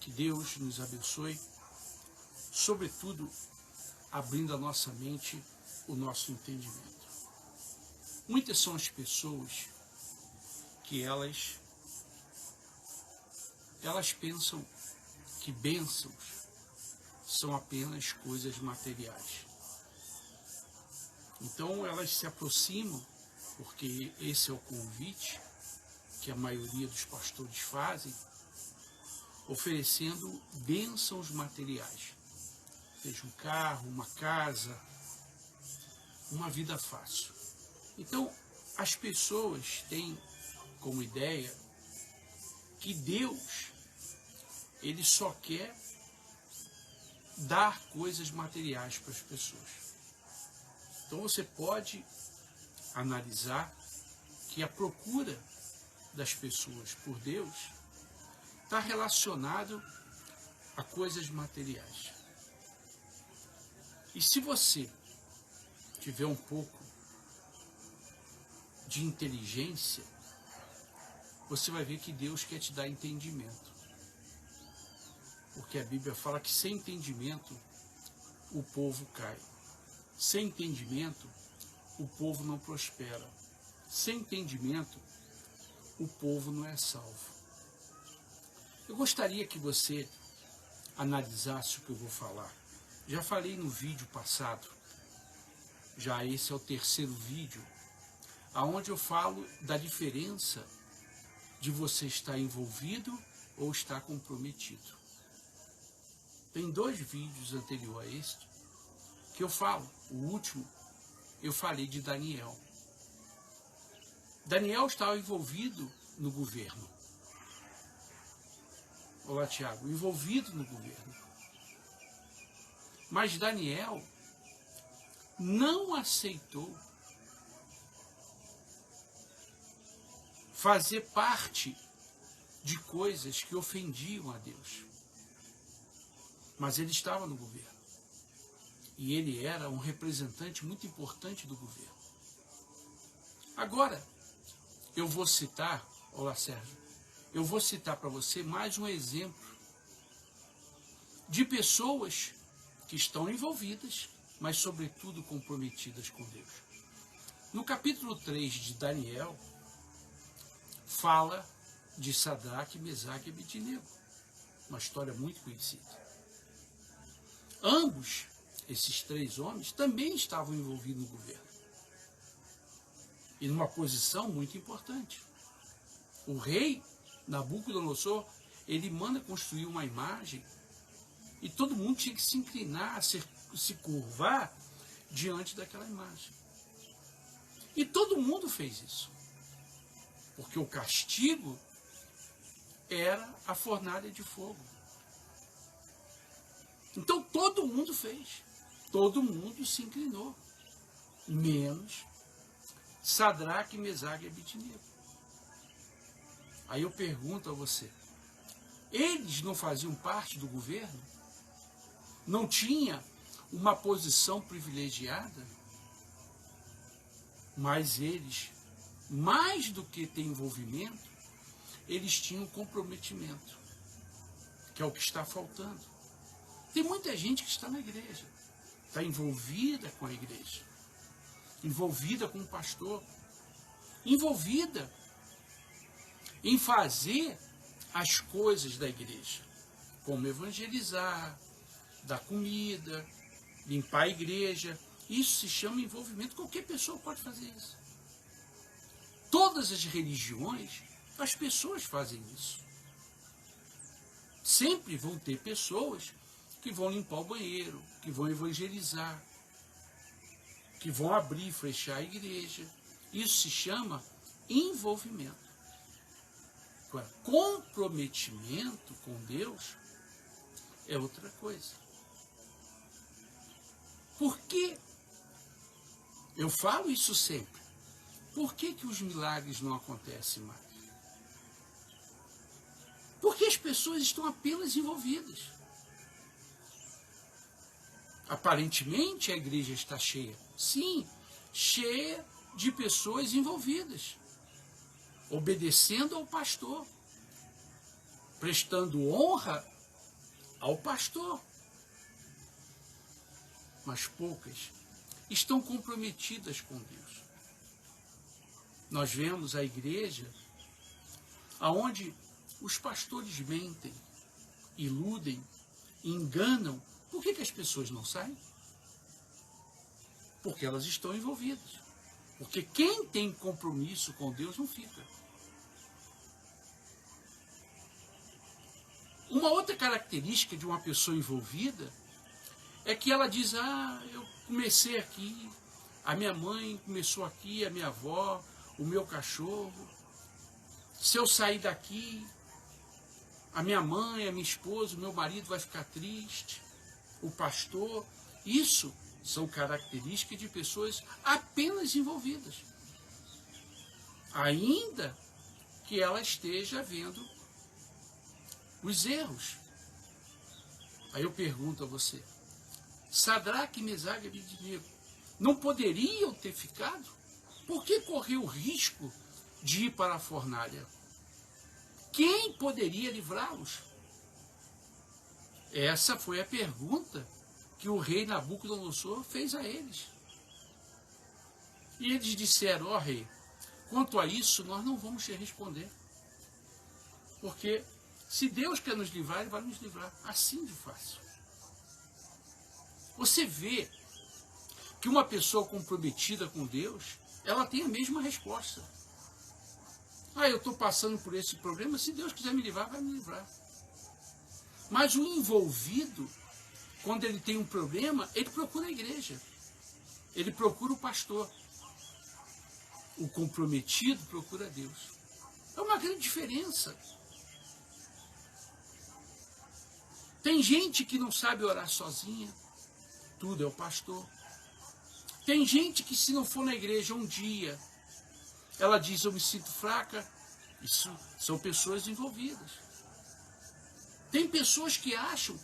Que Deus nos abençoe, sobretudo abrindo a nossa mente, o nosso entendimento. Muitas são as pessoas que elas pensam que bênçãos são apenas coisas materiais. Então elas se aproximam, porque esse é o convite que a maioria dos pastores fazem, oferecendo bênçãos materiais. Seja um carro, uma casa, uma vida fácil. Então, as pessoas têm como ideia que Deus, ele só quer dar coisas materiais para as pessoas. Então você pode analisar que a procura das pessoas por Deus está relacionado a coisas materiais. E se você tiver um pouco de inteligência, você vai ver que Deus quer te dar entendimento. Porque a Bíblia fala que sem entendimento o povo cai. Sem entendimento o povo não prospera. Sem entendimento o povo não é salvo. Eu gostaria que você analisasse o que eu vou falar. Já falei no vídeo passado, já esse é o terceiro vídeo, onde eu falo da diferença de você estar envolvido ou estar comprometido. Tem 2 vídeos anteriores a este que eu falo. O último, eu falei de Daniel. Daniel estava envolvido no governo. Olá, Tiago, envolvido no governo. Mas Daniel não aceitou fazer parte de coisas que ofendiam a Deus. Mas ele estava no governo. E ele era um representante muito importante do governo. Agora, eu vou citar, olá Sérgio, eu vou citar para você mais um exemplo de pessoas que estão envolvidas, mas sobretudo comprometidas com Deus. No capítulo 3 de Daniel, fala de Sadraque, Mesaque e Abednego, uma história muito conhecida. Ambos, esses 3 homens, também estavam envolvidos no governo. E numa posição muito importante. O rei Nabucodonosor, ele manda construir uma imagem e todo mundo tinha que se inclinar, se curvar diante daquela imagem. E todo mundo fez isso. Porque o castigo era a fornalha de fogo. Então todo mundo fez. Todo mundo se inclinou. Menos Sadraque, Mesaque e Abednego. Aí eu pergunto a você, eles não faziam parte do governo? Não tinha uma posição privilegiada? Mas eles, mais do que ter envolvimento, eles tinham comprometimento, que é o que está faltando. Tem muita gente que está na igreja, está envolvida com a igreja, envolvida com o pastor, envolvida em fazer as coisas da igreja, como evangelizar, dar comida, limpar a igreja. Isso se chama envolvimento. Qualquer pessoa pode fazer isso. Todas as religiões, as pessoas fazem isso. Sempre vão ter pessoas que vão limpar o banheiro, que vão evangelizar, que vão abrir e fechar a igreja. Isso se chama envolvimento. Agora, comprometimento com Deus é outra coisa. Por que eu falo isso sempre? Por que os milagres não acontecem mais? Porque as pessoas estão apenas envolvidas. Aparentemente a igreja está cheia. Sim, cheia de pessoas envolvidas, obedecendo ao pastor, prestando honra ao pastor. Mas poucas estão comprometidas com Deus. Nós vemos a igreja aonde os pastores mentem, iludem, enganam. Por que as pessoas não saem? Porque elas estão envolvidas. Porque quem tem compromisso com Deus não fica. Uma outra característica de uma pessoa envolvida é que ela diz, eu comecei aqui, a minha mãe começou aqui, a minha avó, o meu cachorro. Se eu sair daqui, a minha mãe, a minha esposa, o meu marido vai ficar triste, o pastor. Isso são características de pessoas apenas envolvidas. Ainda que ela esteja vendo os erros. Aí eu pergunto a você, Sadraque, Mesaque e Abednego não poderiam ter ficado? Por que correu o risco de ir para a fornalha? Quem poderia livrá-los? Essa foi a pergunta que o rei Nabucodonosor fez a eles. E eles disseram, rei, quanto a isso nós não vamos te responder. Porque se Deus quer nos livrar, Ele vai nos livrar. Assim de fácil. Você vê que uma pessoa comprometida com Deus, ela tem a mesma resposta. Eu estou passando por esse problema, se Deus quiser me livrar, vai me livrar. Mas o envolvido, quando ele tem um problema, ele procura a igreja. Ele procura o pastor. O comprometido procura Deus. É uma grande diferença. Tem gente que não sabe orar sozinha. Tudo é o pastor. Tem gente que, se não for na igreja um dia, ela diz, eu me sinto fraca. Isso são pessoas envolvidas. Tem pessoas que acham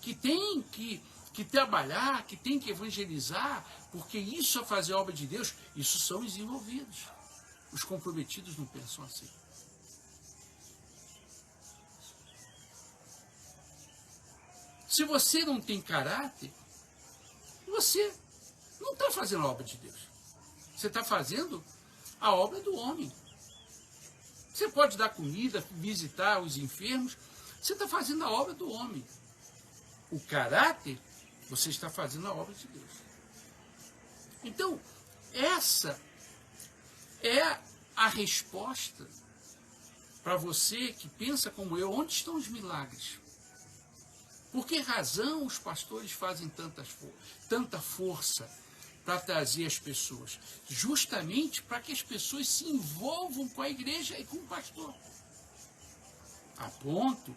que tem que trabalhar, que tem que evangelizar, porque isso é fazer a obra de Deus. Isso são os envolvidos. Os comprometidos não pensam assim. Se você não tem caráter, você não está fazendo a obra de Deus. Você está fazendo a obra do homem. Você pode dar comida, visitar os enfermos. Você está fazendo a obra do homem. O caráter, você está fazendo a obra de Deus. Então, essa é a resposta para você que pensa como eu, onde estão os milagres? Por que razão os pastores fazem tanta força para trazer as pessoas? Justamente para que as pessoas se envolvam com a igreja e com o pastor. A ponto,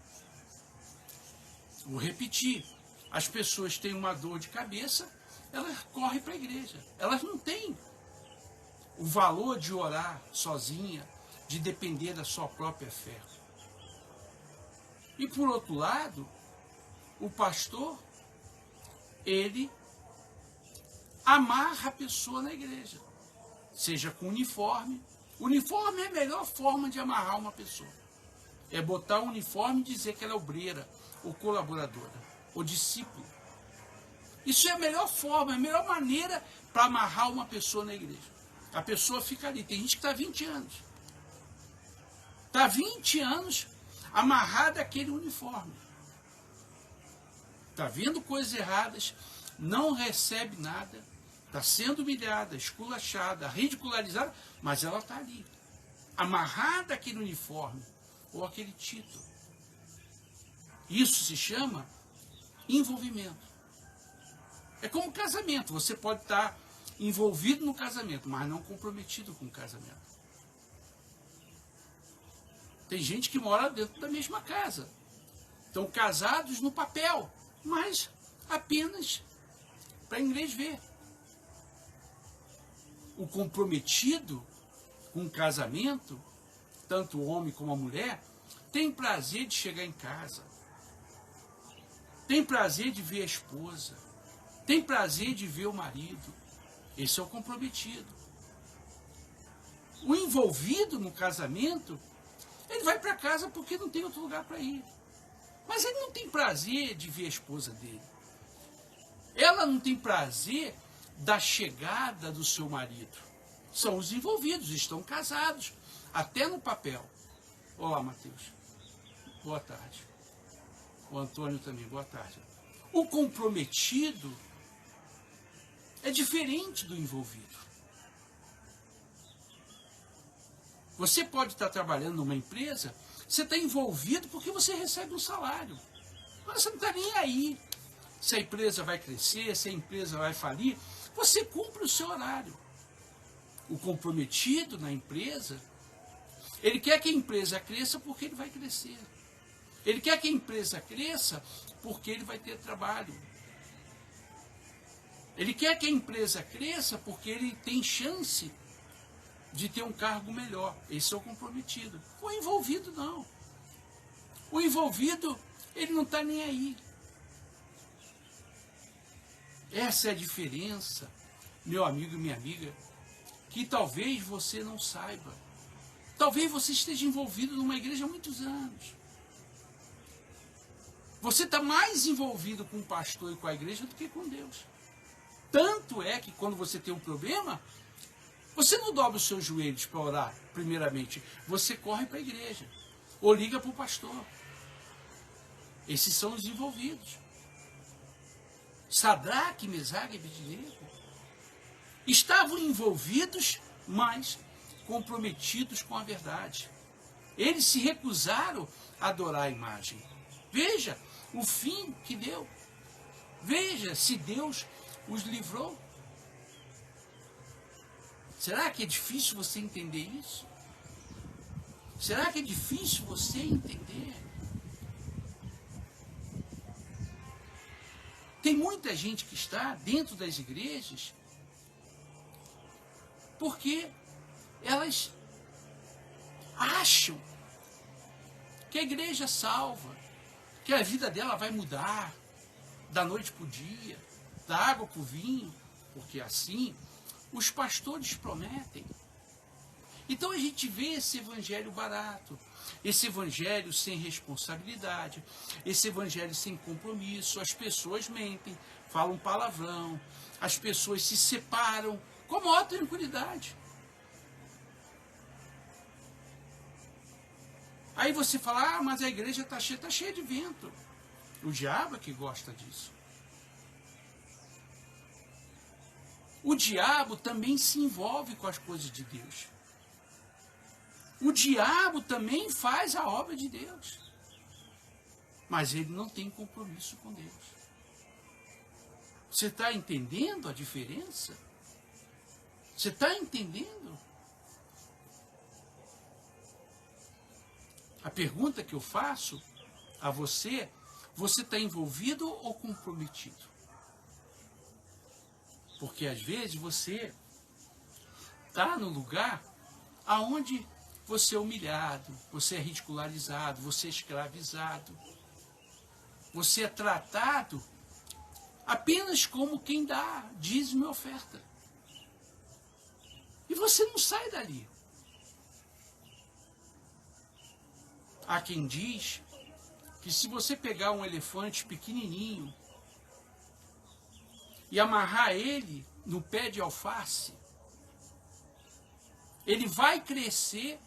vou repetir, as pessoas têm uma dor de cabeça, elas correm para a igreja. Elas não têm o valor de orar sozinha, de depender da sua própria fé. E por outro lado, o pastor, ele amarra a pessoa na igreja, seja com uniforme. Uniforme é a melhor forma de amarrar uma pessoa. É botar o uniforme e dizer que ela é obreira, ou colaboradora, ou discípulo. Isso é a melhor forma, a melhor maneira para amarrar uma pessoa na igreja. A pessoa fica ali. Tem gente que está 20 anos. Está 20 anos amarrada àquele uniforme. Está vendo coisas erradas, não recebe nada, está sendo humilhada, esculachada, ridicularizada, mas ela está ali, amarrada àquele uniforme ou aquele título. Isso se chama envolvimento. É como casamento, você pode estar envolvido no casamento, mas não comprometido com o casamento. Tem gente que mora dentro da mesma casa, estão casados no papel, mas apenas para a igreja ver. O comprometido com o casamento, tanto o homem como a mulher, tem prazer de chegar em casa, tem prazer de ver a esposa, tem prazer de ver o marido. Esse é o comprometido. O envolvido no casamento, ele vai para casa porque não tem outro lugar para ir. Mas ele não tem prazer de ver a esposa dele. Ela não tem prazer da chegada do seu marido. São os envolvidos, estão casados, até no papel. Olá, Mateus. Boa tarde. O Antônio também, boa tarde. O comprometido é diferente do envolvido. Você pode estar trabalhando numa empresa, você está envolvido porque você recebe um salário. Mas você não está nem aí se a empresa vai crescer, se a empresa vai falir. Você cumpre o seu horário. O comprometido na empresa, ele quer que a empresa cresça porque ele vai crescer. Ele quer que a empresa cresça porque ele vai ter trabalho. Ele quer que a empresa cresça porque ele tem chance de ter um cargo melhor. Esse é o comprometido. O envolvido não. O envolvido, ele não está nem aí. Essa é a diferença, meu amigo e minha amiga, que talvez você não saiba. Talvez você esteja envolvido numa igreja há muitos anos. Você está mais envolvido com o pastor e com a igreja do que com Deus. Tanto é que quando você tem um problema, você não dobra os seus joelhos para orar, primeiramente. Você corre para a igreja. Ou liga para o pastor. Esses são os envolvidos. Sadraque, Mesaque e Abednego estavam envolvidos, mas comprometidos com a verdade. Eles se recusaram a adorar a imagem. Veja o fim que deu. Veja se Deus os livrou. Será que é difícil você entender isso? Será que é difícil você entender? Tem muita gente que está dentro das igrejas porque elas acham que a igreja salva, que a vida dela vai mudar da noite para o dia, da água para o vinho, porque assim os pastores prometem. Então a gente vê esse evangelho barato, esse evangelho sem responsabilidade, esse evangelho sem compromisso. As pessoas mentem, falam palavrão, as pessoas se separam com a maior tranquilidade. Aí você fala, mas a igreja está cheia de vento. O diabo é que gosta disso. O diabo também se envolve com as coisas de Deus. O diabo também faz a obra de Deus. Mas ele não tem compromisso com Deus. Você está entendendo a diferença? Você está entendendo? A pergunta que eu faço a você, você está envolvido ou comprometido? Porque às vezes você está no lugar aonde você é humilhado, você é ridicularizado, você é escravizado. Você é tratado apenas como quem dá dízimo e oferta. E você não sai dali. Há quem diz que se você pegar um elefante pequenininho e amarrar ele no pé de alface, ele vai crescer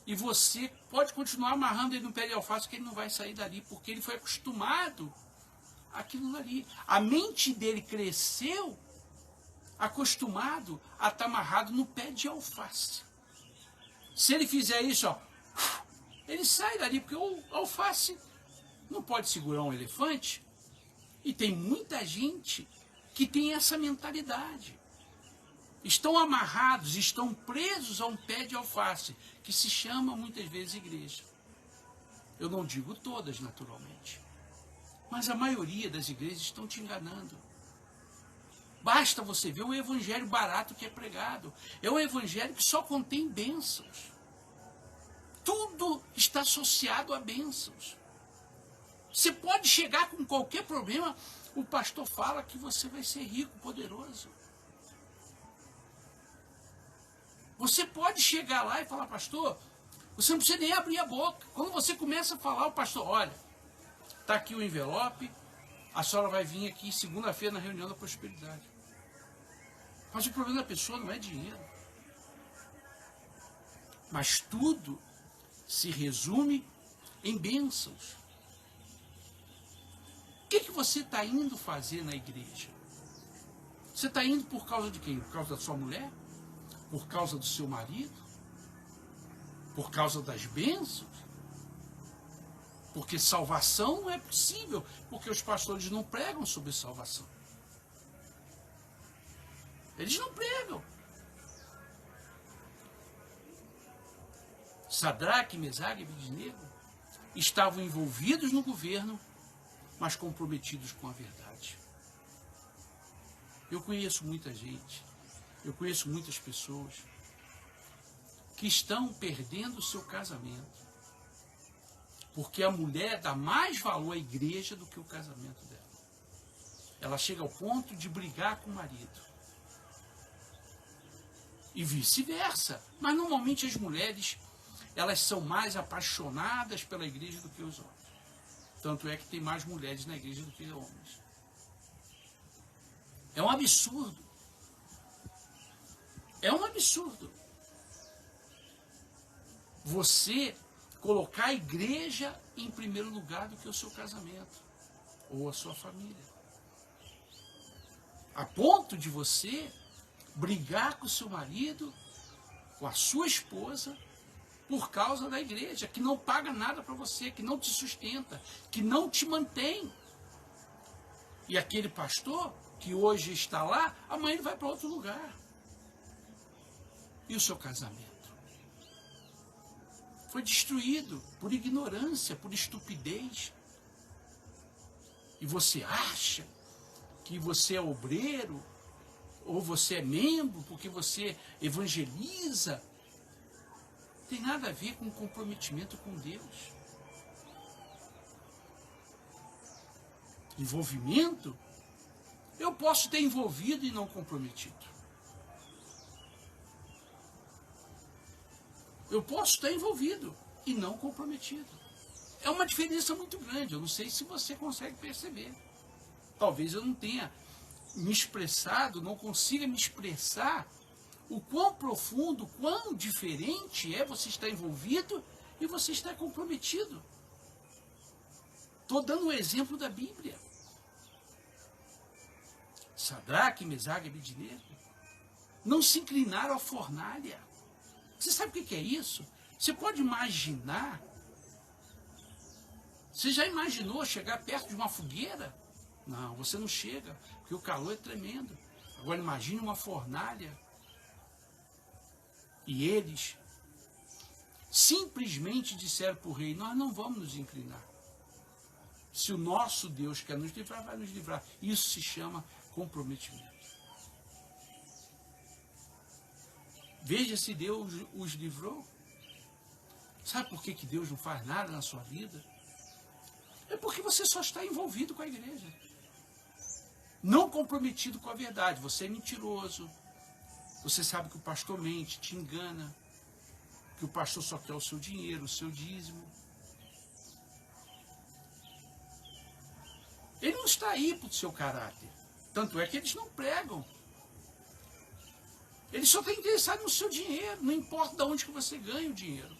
e você pode continuar amarrando ele no pé de alface, que ele não vai sair dali, porque ele foi acostumado àquilo ali. A mente dele cresceu acostumado a estar amarrado no pé de alface. Se ele fizer isso, ó, ele sai dali, porque o alface não pode segurar um elefante. E tem muita gente que tem essa mentalidade. Estão amarrados, estão presos a um pé de alface, que se chama muitas vezes igreja. Eu não digo todas, naturalmente. Mas a maioria das igrejas estão te enganando. Basta você ver o evangelho barato que é pregado. É um evangelho que só contém bênçãos. Tudo está associado a bênçãos. Você pode chegar com qualquer problema, o pastor fala que você vai ser rico, poderoso. Você pode chegar lá e falar, pastor, você não precisa nem abrir a boca. Quando você começa a falar, o pastor, olha, Está aqui o envelope, a senhora vai vir aqui segunda-feira na reunião da prosperidade. Mas o problema da pessoa não é dinheiro. Mas tudo se resume em bênçãos. O que você está indo fazer na igreja? Você está indo por causa de quem? Por causa da sua mulher? Por causa do seu marido? Por causa das bênçãos? Porque salvação não é possível, porque os pastores não pregam sobre salvação. Eles não pregam. Sadraque, Mesaque e Abednego estavam envolvidos no governo, mas comprometidos com a verdade. Eu conheço muita gente, eu conheço muitas pessoas que estão perdendo o seu casamento, porque a mulher dá mais valor à igreja do que o casamento dela. Ela chega ao ponto de brigar com o marido. E vice-versa. Mas normalmente as mulheres, elas são mais apaixonadas pela igreja do que os homens. Tanto é que tem mais mulheres na igreja do que homens. É um absurdo. É um absurdo. Você colocar a igreja em primeiro lugar do que o seu casamento ou a sua família. A ponto de você brigar com o seu marido, com a sua esposa, por causa da igreja, que não paga nada para você, que não te sustenta, que não te mantém. E aquele pastor que hoje está lá, amanhã ele vai para outro lugar. E o seu casamento? Foi destruído por ignorância, por estupidez. E você acha que você é obreiro, ou você é membro, porque você evangeliza. Tem nada a ver com comprometimento com Deus. Envolvimento, eu posso ter envolvido e não comprometido. Eu posso estar envolvido e não comprometido. É uma diferença muito grande, eu não sei se você consegue perceber. Talvez eu não tenha me expressado, não consiga me expressar o quão profundo, quão diferente é você estar envolvido e você estar comprometido. Estou dando um exemplo da Bíblia. Sadraque, Mesaque e Abednego não se inclinaram à fornalha. Você sabe o que é isso? Você pode imaginar? Você já imaginou chegar perto de uma fogueira? Não, você não chega, porque o calor é tremendo. Agora imagine uma fornalha. E eles simplesmente disseram para o rei, nós não vamos nos inclinar. Se o nosso Deus quer nos livrar, vai nos livrar. Isso se chama comprometimento. Veja se Deus os livrou. Sabe por que Deus não faz nada na sua vida? É porque você só está envolvido com a igreja. Não comprometido com a verdade. Você é mentiroso. Você sabe que o pastor mente, te engana. Que o pastor só quer o seu dinheiro, o seu dízimo. Ele não está aí para o seu caráter. Tanto é que eles não pregam. Ele só está interessado no seu dinheiro. Não importa de onde que você ganha o dinheiro.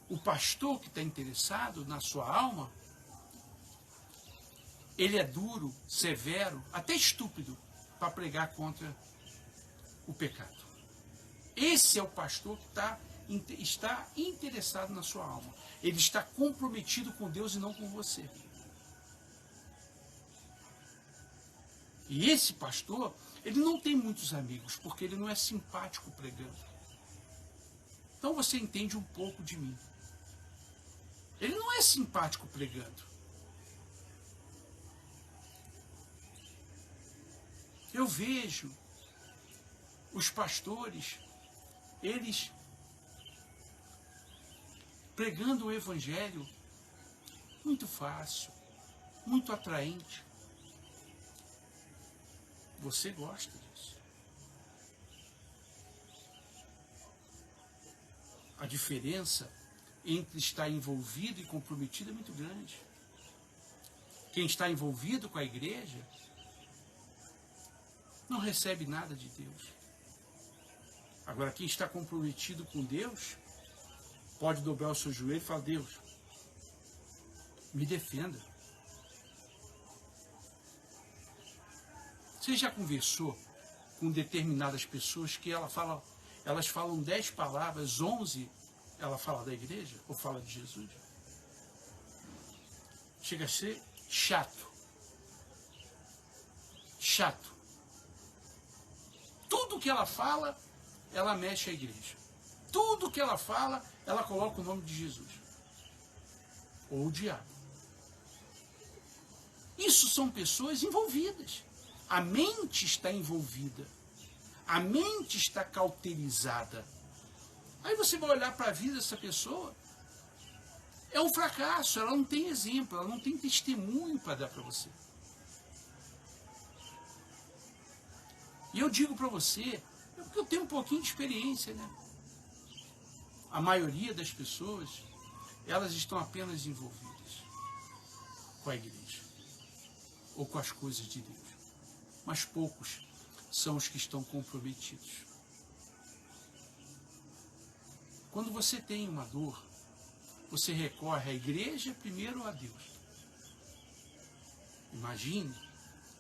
O pastor que está interessado na sua alma, ele é duro, severo, até estúpido, para pregar contra o pecado. Esse é o pastor que está interessado na sua alma. Ele está comprometido com Deus e não com você. E esse pastor, ele não tem muitos amigos, porque ele não é simpático pregando. Então você entende um pouco de mim. Ele não é simpático pregando. Eu vejo os pastores, eles pregando o evangelho muito fácil, muito atraente. Você gosta disso. A diferença entre estar envolvido e comprometido é muito grande. Quem está envolvido com a igreja não recebe nada de Deus. Agora, quem está comprometido com Deus pode dobrar o seu joelho e falar: Deus, me defenda. Você já conversou com determinadas pessoas que elas falam 10 palavras, 11 ela fala da igreja ou fala de Jesus? Chega a ser chato. Chato. Tudo que ela fala, ela mexe a igreja. Tudo que ela fala, ela coloca o nome de Jesus. Ou o diabo. Isso são pessoas envolvidas. A mente está envolvida. A mente está cauterizada. Aí você vai olhar para a vida dessa pessoa, é um fracasso, ela não tem exemplo, ela não tem testemunho para dar para você. E eu digo para você, é porque eu tenho um pouquinho de experiência, né? A maioria das pessoas, elas estão apenas envolvidas com a igreja, ou com as coisas de Deus. Mas poucos são os que estão comprometidos. Quando você tem uma dor, você recorre à igreja primeiro ou a Deus. Imagine,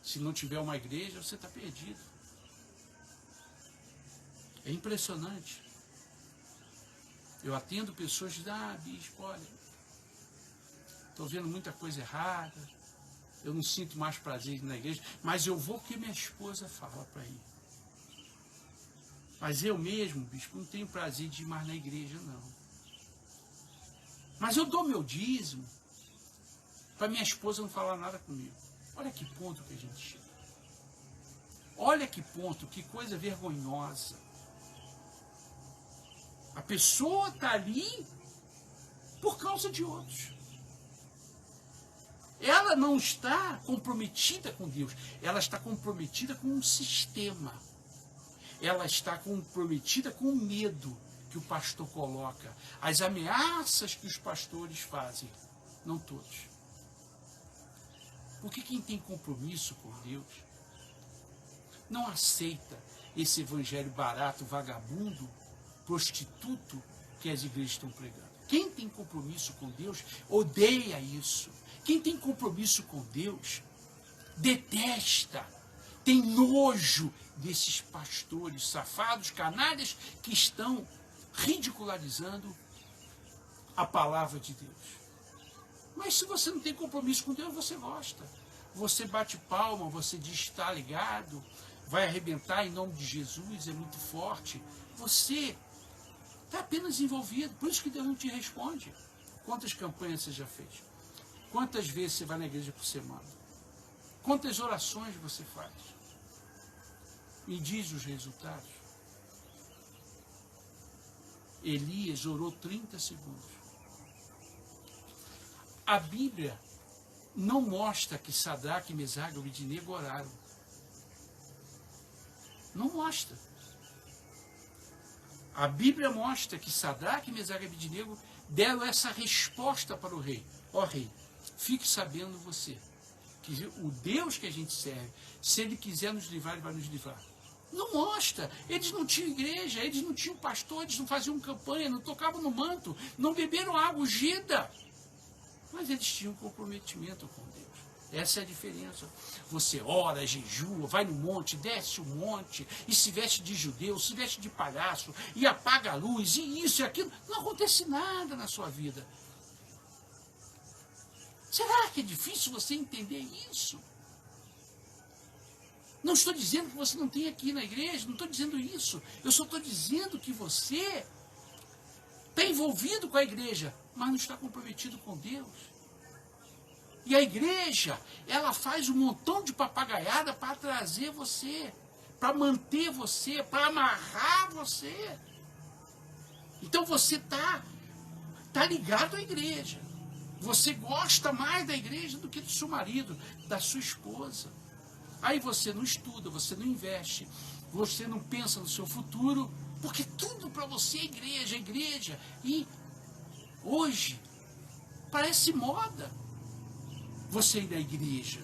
se não tiver uma igreja, você está perdido. É impressionante. Eu atendo pessoas que dizem: bispo, olha, estou vendo muita coisa errada, eu não sinto mais prazer na igreja, mas eu vou porque minha esposa fala para ir. Mas eu mesmo, bispo, não tenho prazer de ir mais na igreja, não. Mas eu dou meu dízimo para minha esposa não falar nada comigo. Olha que ponto que a gente chega. Olha que ponto, que coisa vergonhosa. A pessoa está ali por causa de outros. Ela não está comprometida com Deus, ela está comprometida com um sistema. Ela está comprometida com o medo que o pastor coloca, as ameaças que os pastores fazem. Não todos. Porque quem tem compromisso com Deus não aceita esse evangelho barato, vagabundo, prostituto que as igrejas estão pregando. Quem tem compromisso com Deus odeia isso. Quem tem compromisso com Deus detesta, tem nojo desses pastores safados, canalhas, que estão ridicularizando a palavra de Deus. Mas se você não tem compromisso com Deus, você gosta. Você bate palma, você diz: está ligado, vai arrebentar em nome de Jesus, é muito forte. Você está apenas envolvido, por isso que Deus não te responde. Quantas campanhas você já fez? Quantas vezes você vai na igreja por semana? Quantas orações você faz? Me diz os resultados. Elias orou 30 segundos. A Bíblia não mostra que Sadraque, Mesaque e Abednego oraram. Não mostra. A Bíblia mostra que Sadraque, Mesaque e Abednego deram essa resposta para o rei. Ó rei, fique sabendo você, que o Deus que a gente serve, se Ele quiser nos livrar, Ele vai nos livrar. Não mostra. Eles não tinham igreja, eles não tinham pastor, eles não faziam campanha, não tocavam no manto, não beberam água ungida. Mas eles tinham comprometimento com Deus. Essa é a diferença. Você ora, jejua, vai no monte, desce o monte, e se veste de judeu, se veste de palhaço, e apaga a luz, e isso e aquilo. Não acontece nada na sua vida. Será que é difícil você entender isso? Não estou dizendo que você não tem aqui na igreja, não estou dizendo isso. Eu só estou dizendo que você está envolvido com a igreja, mas não está comprometido com Deus. E a igreja, ela faz um montão de papagaiada para trazer você, para manter você, para amarrar você. Então você tá ligado à igreja. Você gosta mais da igreja do que do seu marido, da sua esposa. Aí você não estuda, você não investe, você não pensa no seu futuro, porque tudo para você é igreja, igreja. E Hoje, parece moda você ir na igreja.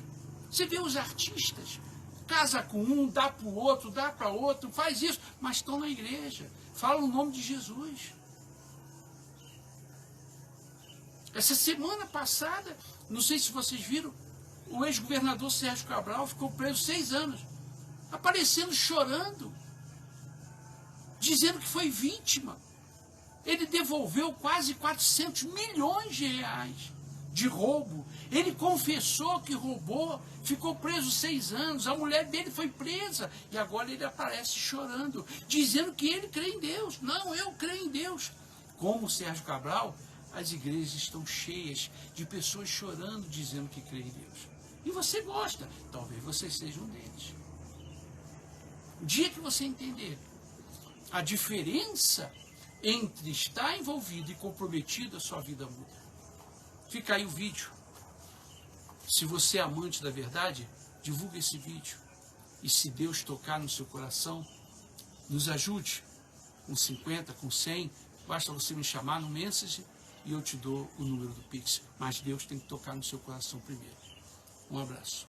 Você vê os artistas, casa com um, dá para o outro, dá para outro, faz isso, mas estão na igreja, falam o nome de Jesus. Essa semana passada, não sei se vocês viram, o ex-governador Sérgio Cabral ficou preso 6 anos, aparecendo chorando, dizendo que foi vítima. Ele devolveu quase 400 milhões de reais de roubo. Ele confessou que roubou, ficou preso 6 anos, a mulher dele foi presa e agora ele aparece chorando, dizendo que ele crê em Deus. Não, eu creio em Deus. Como o Sérgio Cabral, as igrejas estão cheias de pessoas chorando, dizendo que crê em Deus. E você gosta, talvez você seja um deles. O dia que você entender a diferença entre estar envolvido e comprometido, a sua vida muda. Fica aí o vídeo. Se você é amante da verdade, divulgue esse vídeo. E se Deus tocar no seu coração, nos ajude. Com 50, com 100, basta você me chamar no Message e eu te dou o número do Pix. Mas Deus tem que tocar no seu coração primeiro. Um abraço.